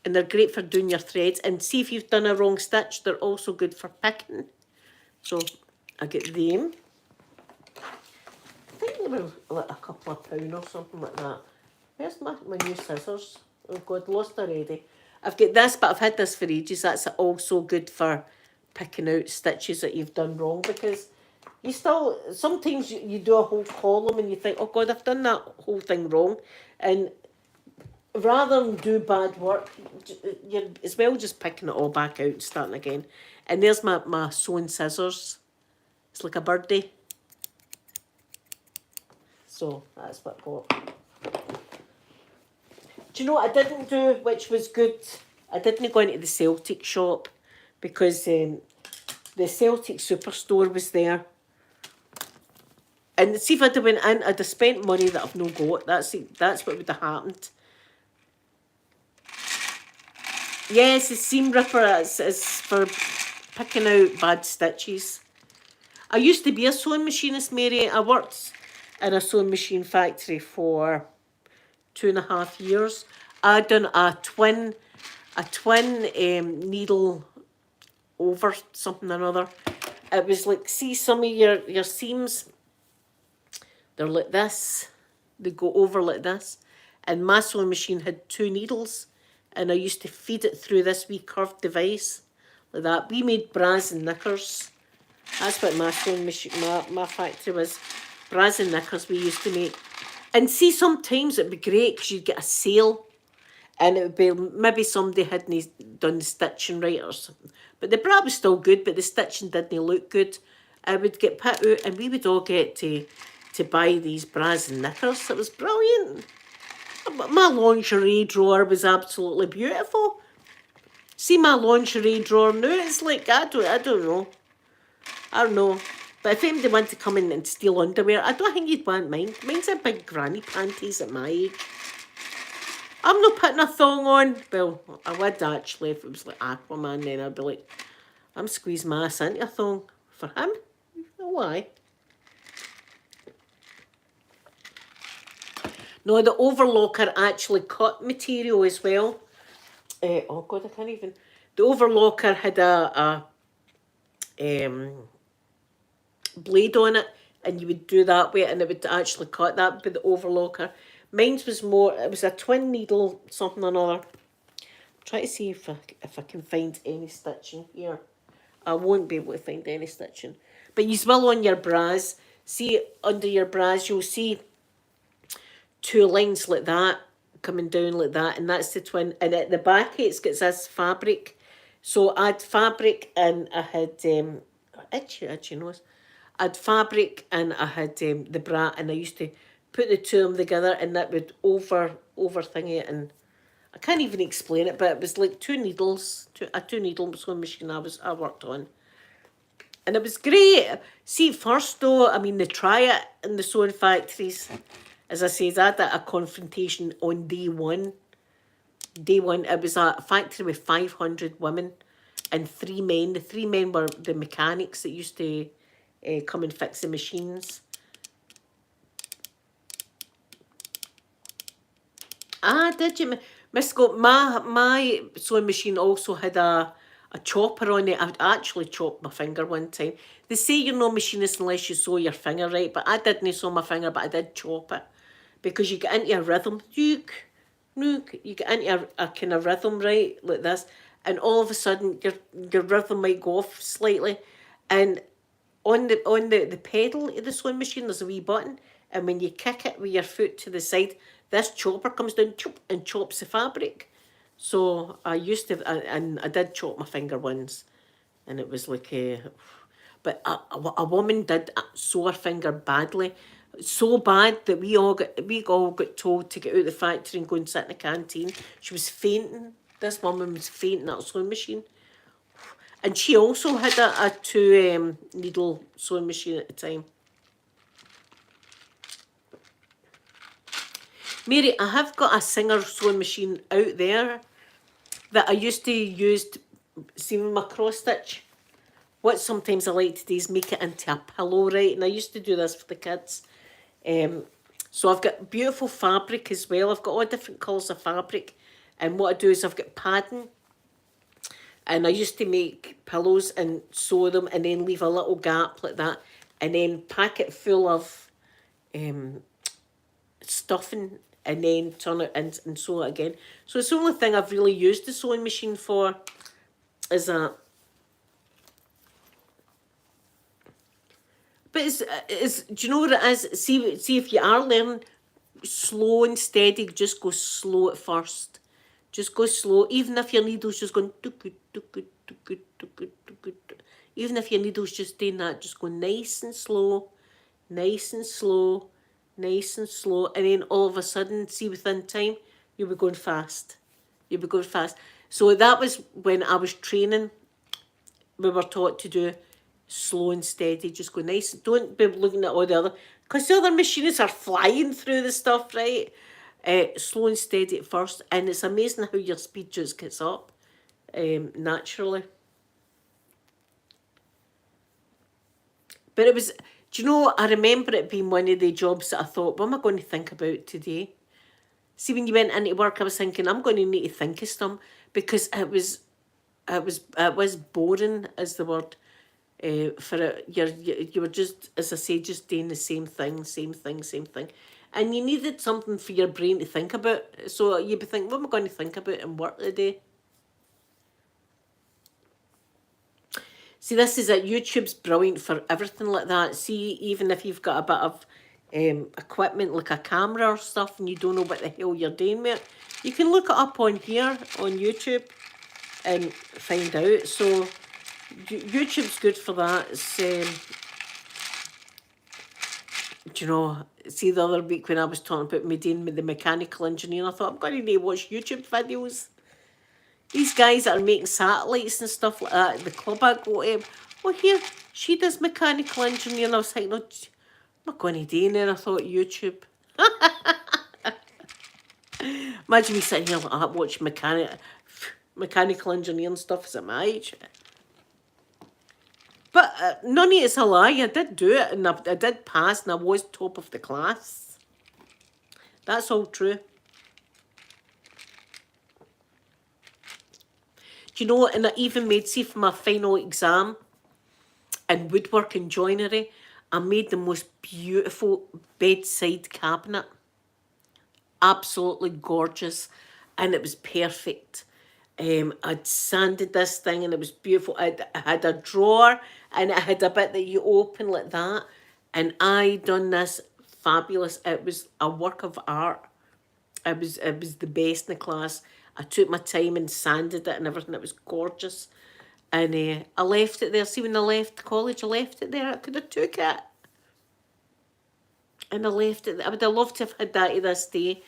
And they're great for doing your threads. And see if you've done a wrong stitch, they're also good for picking. So I get them. I think they were like a couple of £1 or something like that. Where's my new scissors? Oh God, lost already. I've got this, but I've had this for ages. That's also good for picking out stitches that you've done wrong, because you still, sometimes you do a whole column and you think, oh God, I've done that whole thing wrong. And rather than do bad work, you're as well just picking it all back out and starting again. And there's my sewing scissors. It's like a birdie. So that's what I got. Do you know what I didn't do, which was good? I didn't go into the Celtic shop because the Celtic Superstore was there. And see, if I'd have went in, I'd have spent money that I've not got. That's what would have happened. Yes, the seam ripper is for picking out bad stitches. I used to be a sewing machinist, Mary. I worked in a sewing machine factory for 2.5 years. I'd done a twin needle over something or another. It was like, see some of your seams, they're like this. They go over like this. And my sewing machine had 2 needles, and I used to feed it through this wee curved device like that. We made bras and knickers. That's what my sewing machine, my factory was. Bras and knickers we used to make. And see, sometimes it'd be great because you'd get a sale, and it would be maybe somebody hadn't done the stitching right or something. But the bra was still good, but the stitching didn't look good. I would get put out, and we would all get to buy these bras and knickers. It was brilliant. My lingerie drawer was absolutely beautiful. See my lingerie drawer now, it's like, I don't know. But if anybody wanted to come in and steal underwear, I don't think you'd want mine. Mine's a big granny panties at my age. I'm not putting a thong on. Well, I would actually if it was like Aquaman, then I'd be like, I'm squeezing my ass into a thong. For him? No, why? No, the overlocker actually cut material as well. Oh God, I can't even. The overlocker had a blade on it, and you would do that way, and it would actually cut that. But the overlocker, mine's was more. It was a twin needle something or another. Try to see if I can find any stitching here. I won't be able to find any stitching, but you will on your bras. See under your bras, you'll see two lines like that coming down like that, and that's the twin. And at the back, it's got this fabric. So I had fabric, and I had itchy nose. I had fabric, and I had the bra, and I used to put the two of them together, and that would over thingy it, and I can't even explain it, but it was like two needles, a two needle sewing machine I worked on. And it was great. See, first though, I mean, they try it in the sewing factories. As I say, I had a confrontation on day one. Day one, it was a factory with 500 women and 3 men. The 3 men were the mechanics that used to come and fix the machines. Ah, did you? Miss Scott, my sewing machine also had a chopper on it. I actually chopped my finger one time. They say you're no machinist unless you sew your finger right, but I didn't sew my finger, but I did chop it. Because you get into a rhythm. You get into a kind of rhythm, right, like this, and all of a sudden your rhythm might go off slightly, and on the pedal of the sewing machine there's a wee button, and when you kick it with your foot to the side, this chopper comes down and chops the fabric. So I used to, and I did chop my finger once, and it was like but a woman did sew her finger badly. So bad that we all got told to get out of the factory and go and sit in the canteen. She was fainting. This woman was fainting at a sewing machine. And she also had a two needle sewing machine at the time. Mary, I have got a Singer sewing machine out there that I used to use, see with my cross stitch. What sometimes I like to do is make it into a pillow, right? And I used to do this for the kids. So I've got beautiful fabric as well. I've got all different colours of fabric. And what I do is I've got padding. And I used to make pillows and sew them and then leave a little gap like that. And then pack it full of stuffing and then turn it and sew it again. So it's the only thing I've really used the sewing machine for is that. But it's do you know what it is? See if you are learning slow and steady, just go slow at first. Just go slow. Even if your needle's just going even if your needle's just doing that, just go nice and slow, nice and slow, nice and slow, and then all of a sudden, see within time, you'll be going fast. You'll be going fast. So that was when I was training. We were taught to do slow and steady, just go nice. Don't be looking at all the other, because the other machinists are flying through the stuff, right? Slow and steady at first, and it's amazing how your speed just gets up naturally. But it was, do you know, I remember it being one of the jobs that I thought, what am I going to think about today? See, when you went into work, I was thinking, I'm going to need to think of stuff, because it was boring, is the word. For it, you were just, as I say, just doing the same thing, and you needed something for your brain to think about. So you'd be thinking, what am I going to think about in work today? See, this is it. YouTube's brilliant for everything like that. See, even if you've got a bit of equipment like a camera or stuff, and you don't know what the hell you're doing with it, you can look it up on here on YouTube and find out. So YouTube's good for that. It's, do you know, see the other week when I was talking about me doing the mechanical engineering, I thought, I'm going to need to watch YouTube videos. These guys that are making satellites and stuff like that, the club I go to, oh, here, she does mechanical engineering. I was like, no, I'm not going to do there. I thought YouTube. Imagine me sitting here like that, watching mechanical engineering stuff. Is at my age? But none of it's a lie. I did do it, and I did pass, and I was top of the class. That's all true. Do you know what? And I even made, see, for my final exam in woodwork and joinery, I made the most beautiful bedside cabinet. Absolutely gorgeous. And it was perfect. I'd sanded this thing and it was beautiful. I had a drawer and it had a bit that you open like that. And I done this fabulous. It was a work of art. It was the best in the class. I took my time and sanded it and everything. It was gorgeous. And I left it there. See, when I left college, I left it there. I could have took it. And I left it. I would have loved to have had that to this day.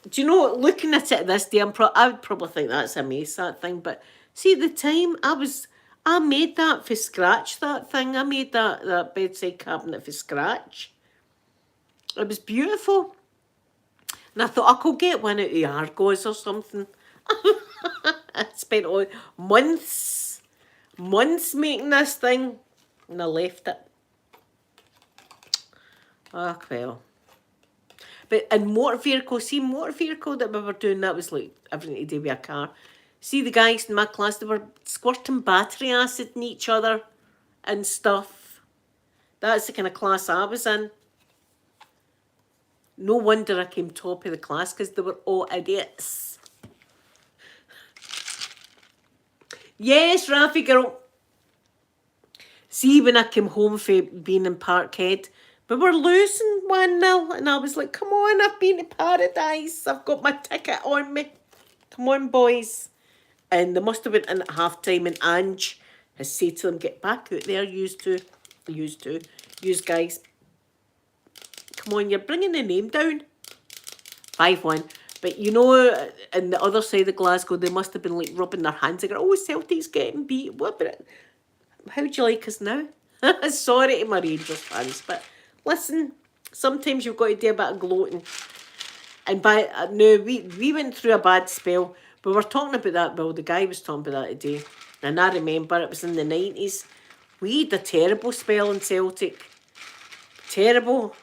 Do you know, looking at it this day, I would probably think that's a mess, that thing. But see, at the time, I made that for scratch, that thing. I made that bedside cabinet for scratch. It was beautiful. And I thought I could get one out of Argos or something. I spent months making this thing, and I left it. Ah, well. But in motor vehicle that we were doing, that was like everything to do with a car. See, the guys in my class, they were squirting battery acid in each other and stuff. That's the kind of class I was in. No wonder I came top of the class, because they were all idiots. Yes, Rafi girl. See, when I came home from being in Parkhead, we were losing 1-0, and I was like, come on, I've been to paradise. I've got my ticket on me. Come on, boys. And they must have been in at half-time, and Ange has said to them, get back out there, yous guys. Come on, you're bringing the name down. 5-1. But you know, in the other side of Glasgow, they must have been like rubbing their hands together. Oh, Celtic's getting beat. What about it? How do you like us now? Sorry to my Rangers fans, but listen, sometimes you've got to do a bit of gloating. And we went through a bad spell. We were talking about that, well, the guy was talking about that today. And I remember it was in the 90s. We had a terrible spell in Celtic. Terrible.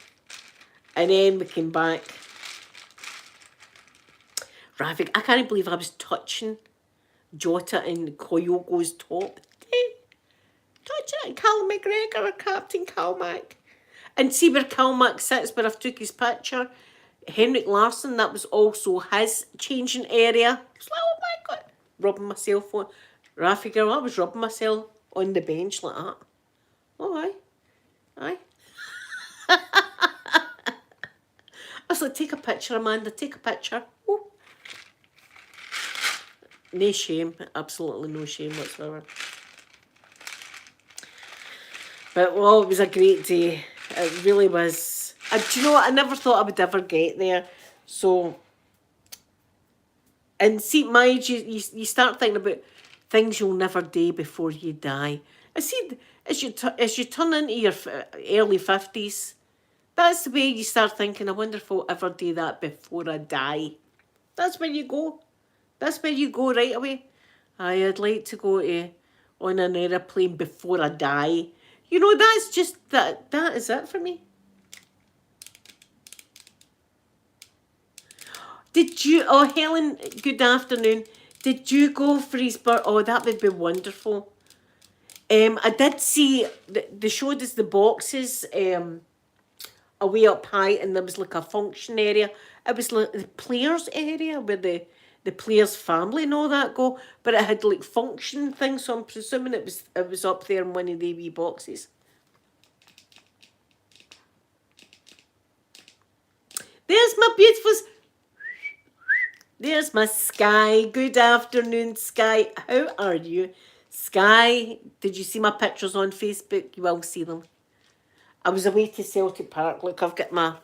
And then we came back. Ravik, I can't believe I was touching Jota and Koyogo's top. Touching it, Cal McGregor or Captain Calmac. And see where Calmac sits, where I've took his picture. Henrik Larsson, that was also his changing area. I was like, oh my God. Rubbing myself on. Rafi girl, I was rubbing myself on the bench like that. Oh, aye. I was like, take a picture, Amanda, take a picture. Oh. No shame, absolutely no shame whatsoever. But, well, it was a great day. It really was. Do you know what? I never thought I would ever get there. So, and see, at my age, you start thinking about things you'll never do before you die. I see, as you turn into your early 50s, that's the way you start thinking, I wonder if I'll ever do that before I die. That's where you go. That's where you go right away. I'd like to go on an aeroplane before I die. You know, that's just, that is it for me. Did you, oh Helen, good afternoon. Did you go for his birthday? Oh, that would be wonderful. I did see, they showed us the boxes away up high, and there was like a function area. It was like the players area where the players' family and all that go, but it had like function things, so I'm presuming it was up there in one of the wee boxes. There's my beautiful, there's my Sky. Good afternoon, Sky. How are you? Sky, did you see my pictures on Facebook? You will see them. I was away to Celtic Park. Look, I've got my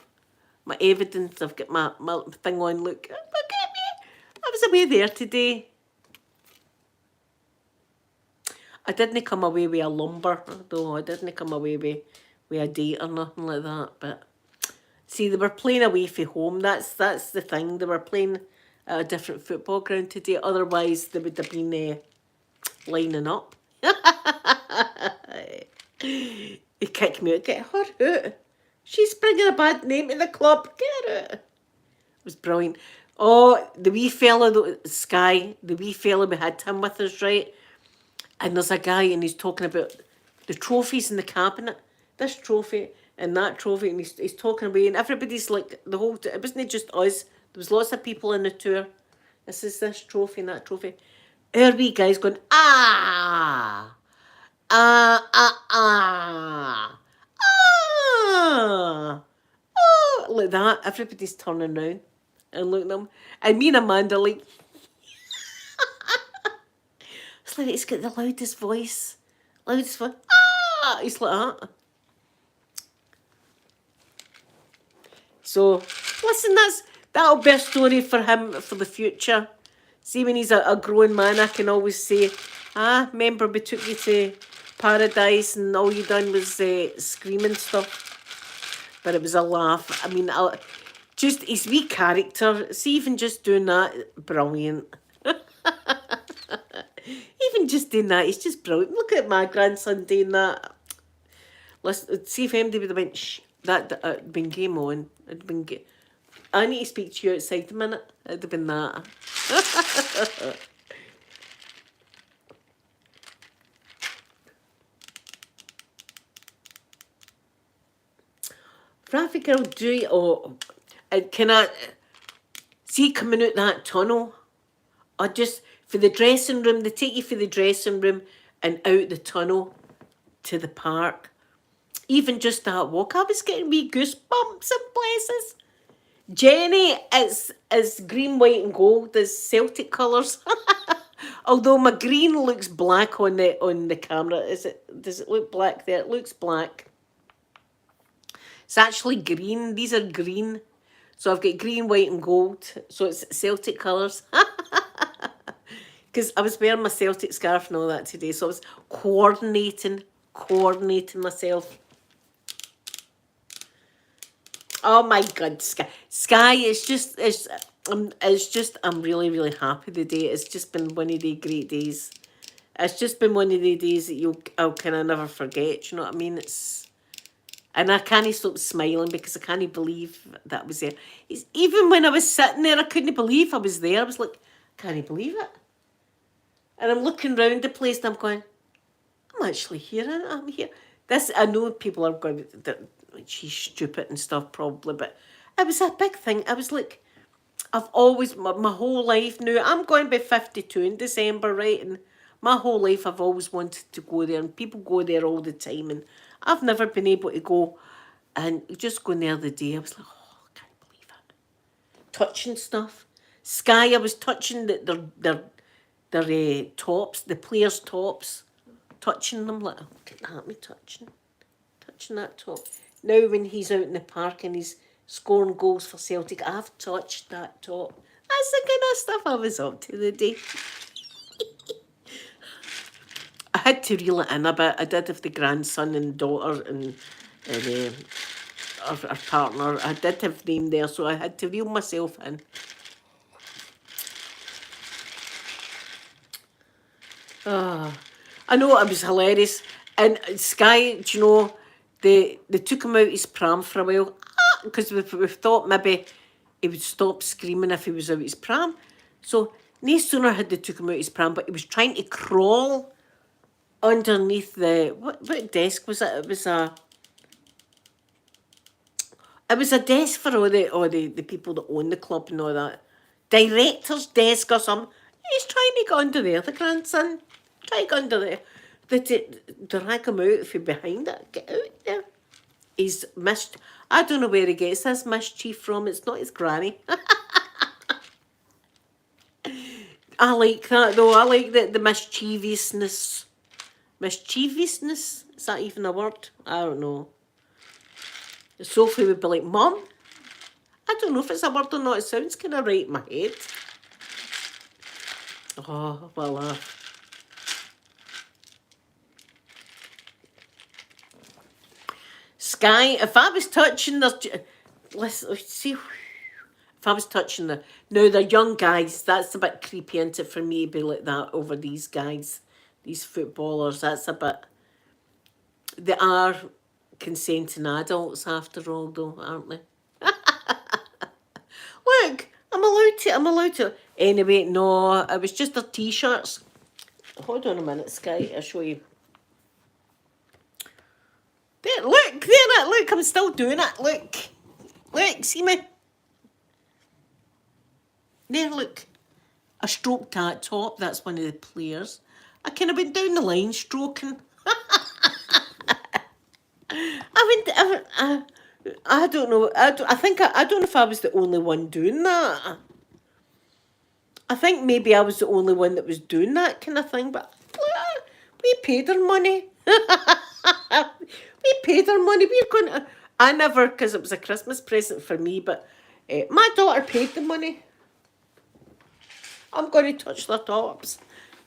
evidence. I've got my thing on. Look at me. I was away there today. I didn't come away with a lumber, though. I didn't come away with a date or nothing like that. But see, they were playing away from home. That's the thing. They were playing at a different football ground today. Otherwise, they would have been lining up. He kicked me out. Get her out. She's bringing a bad name to the club. Get her out. It was brilliant. Oh, the wee fella, Sky, the wee fella, we had him with us, right? And there's a guy and he's talking about the trophies in the cabinet. This trophy and that trophy. And he's talking away. And everybody's like, it wasn't just us. There was lots of people in the tour. This is this trophy and that trophy. Our wee guy's going, ah, ah, ah, ah, ah, ah, like that. Everybody's turning around and looking at him. And me and Amanda like, it's like he's got the loudest voice. Loudest voice. Ah! He's like that. So, listen, that'll be a story for him for the future. See, when he's a grown man, I can always say, remember we took you to paradise and all you done was scream and stuff. But it was a laugh. I mean, just his wee character. See, even just doing that, brilliant. Even just doing that, he's just brilliant. Look at my grandson doing that. Listen, see if anybody would have went, shh, that had been game on. It'd been I need to speak to you outside a minute. It'd have been that. Raffy girl, do you? Oh, can I see coming out that tunnel? I just, for the dressing room, they take you for the dressing room and out the tunnel to the park. Even just that walk, I was getting wee goosebumps in places. Jenny, it's green, white and gold, it's Celtic colours. Although my green looks black on the camera. Does it look black there? It looks black. It's actually green. These are green. So I've got green, white and gold. So it's Celtic colours. Because I was wearing my Celtic scarf and all that today. So I was coordinating myself. Oh my God, Sky, I'm really, really happy today. It's just been one of the great days. It's just been one of the days that I'll kind of never forget, you know what I mean? And I can't stop smiling because I can't believe that I was there. Even when I was sitting there, I couldn't believe I was there. I was like, I can't believe it. And I'm looking around the place and I'm going, I'm actually here, I'm here. I know people are going, she's stupid and stuff probably, but it was a big thing. I was like, I've always, my whole life now, I'm going to be 52 in December, right? And my whole life I've always wanted to go there, and people go there all the time, and I've never been able to go. And just going there the day, I was like, oh, I can't believe it. Touching stuff. Sky, I was touching their tops, the players' tops. Touching them, like, look at that, me touching that top. Now when he's out in the park and he's scoring goals for Celtic, I've touched that top. That's the kind of stuff I was up to the day. I had to reel it in a bit. I did have the grandson and daughter and our partner. I did have them there, so I had to reel myself in. I know it was hilarious. And Sky, do you know, they took him out his pram for a while because we thought maybe he would stop screaming if he was out his pram. So no sooner had they took him out his pram, but he was trying to crawl underneath what desk was it? It was a desk for all the people that own the club and all that. Director's desk or something. He's trying to get under there, the grandson. Trying to get under there. They drag him out from behind it. Get out there. He's I don't know where he gets this mischief from. It's not his granny. I like that though. I like the mischievousness. Mischievousness? Is that even a word? I don't know. Sophie would be like, Mum, I don't know if it's a word or not. It sounds kind of right in my head. Oh, well, Sky, if I was touching the, let's see, if I was touching the, no, they're young guys. That's a bit creepy, isn't it, for me to be like that over these guys, these footballers. That's a bit, they are consenting adults after all, though, aren't they? Look, I'm allowed to. Anyway, no, it was just their t-shirts. Hold on a minute, Sky, I'll show you. There, look, I'm still doing it, look, see me? There, look, a stroke top, that's one of the players. I kind of went down the line stroking. I don't know, I don't know if I was the only one doing that. I think maybe I was the only one that was doing that kind of thing, but we paid our money. We paid our money. We're going to... I never, because it was a Christmas present for me, but my daughter paid the money. I'm going to touch their tops.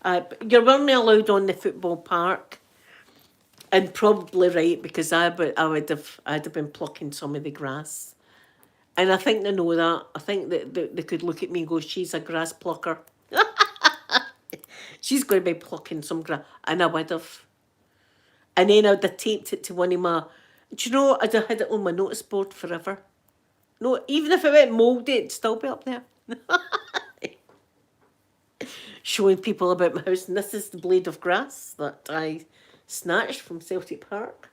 You weren't allowed on the football park. And probably right, because I'd have been plucking some of the grass. And I think they know that. I think that they could look at me and go, she's a grass plucker. She's going to be plucking some grass. And I would have. And then I'd have taped it to one of my... Do you know, I'd have had it on my notice board forever. No, even if it went mouldy, it'd still be up there. Showing people about my house. And this is the blade of grass that I snatched from Celtic Park.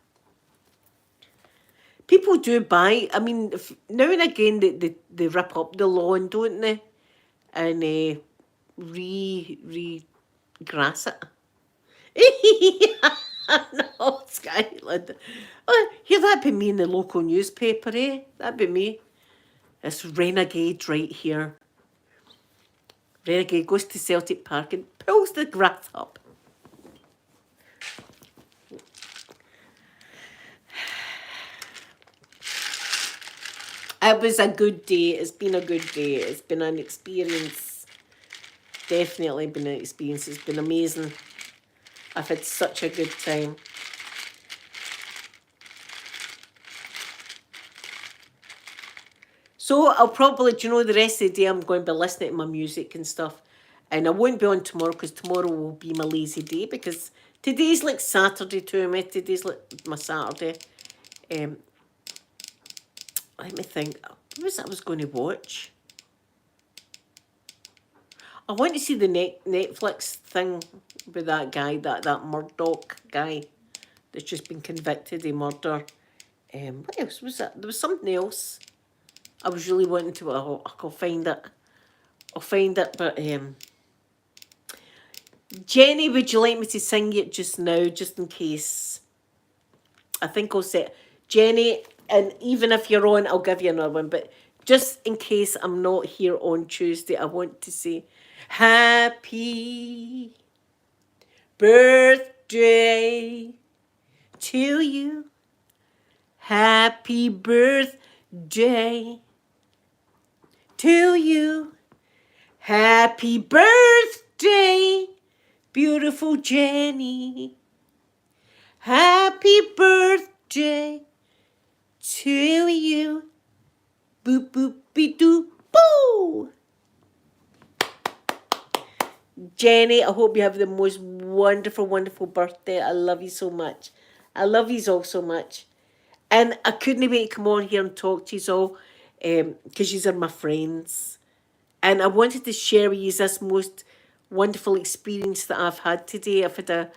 People do buy... I mean, now and again, they rip up the lawn, don't they? And re-grass it. No, Scotland. Oh, here, that'd be me in the local newspaper, eh? That'd be me. This renegade right here. Renegade goes to Celtic Park and pulls the grass up. It was a good day. It's been a good day. It's been an experience. Definitely been an experience. It's been amazing. I've had such a good time. So I'll probably, do you know, the rest of the day I'm going to be listening to my music and stuff. And I won't be on tomorrow because tomorrow will be my lazy day because today's like Saturday to me. Today's like my Saturday. Let me think. What was I was going to watch? I want to see the Netflix thing with that guy, that Murdoch guy that's just been convicted of murder. What else was that? There was something else I was really wanting to... I'll find it. I'll find it, but... Jenny, would you like me to sing it just now, just in case? I think I'll say... Jenny, and even if you're on, I'll give you another one, but just in case I'm not here on Tuesday, I want to say... Happy birthday to you. Happy birthday to you. Happy birthday, beautiful Jenny. Happy birthday to you. Boop, boop, be doo, boo. Jenny, I hope you have the most wonderful, wonderful birthday. I love you so much. I love you all so much. And I couldn't wait to come on here and talk to you all because you are my friends. And I wanted to share with you this most wonderful experience that I've had today. I've had a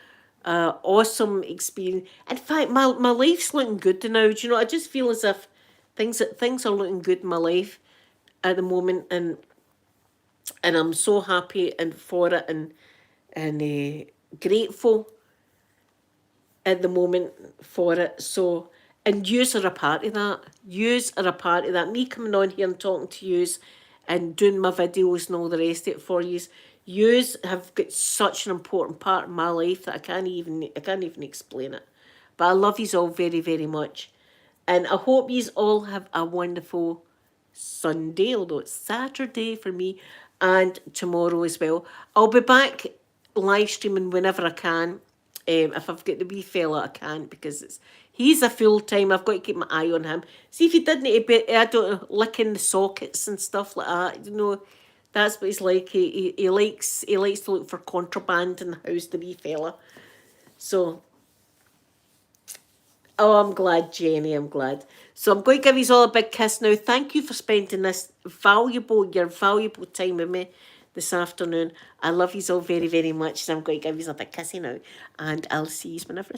awesome experience. In fact, my life's looking good now. Do you know, I just feel as if things are looking good in my life at the moment. And I'm so happy and for it and grateful at the moment for it. So, and yous are a part of that. Yous are a part of that. Me coming on here and talking to yous and doing my videos and all the rest of it for yous. Yous have got such an important part of my life that I can't even explain it. But I love yous all very, very much. And I hope yous all have a wonderful Sunday, although it's Saturday for me, and tomorrow as well. I'll be back live streaming whenever I can. If I've got the wee fella, I can't because He's a full-time, I've got to keep my eye on him. See if he didn't, I don't know, licking the sockets and stuff like that, you know. That's what he's like. He likes to look for contraband in the house, the wee fella. So, oh, I'm glad, Jenny, I'm glad. So I'm going to give you all a big kiss now. Thank you for spending your valuable time with me this afternoon. I love you all very, very much. And I'm going to give you a big kissy now. And I'll see you whenever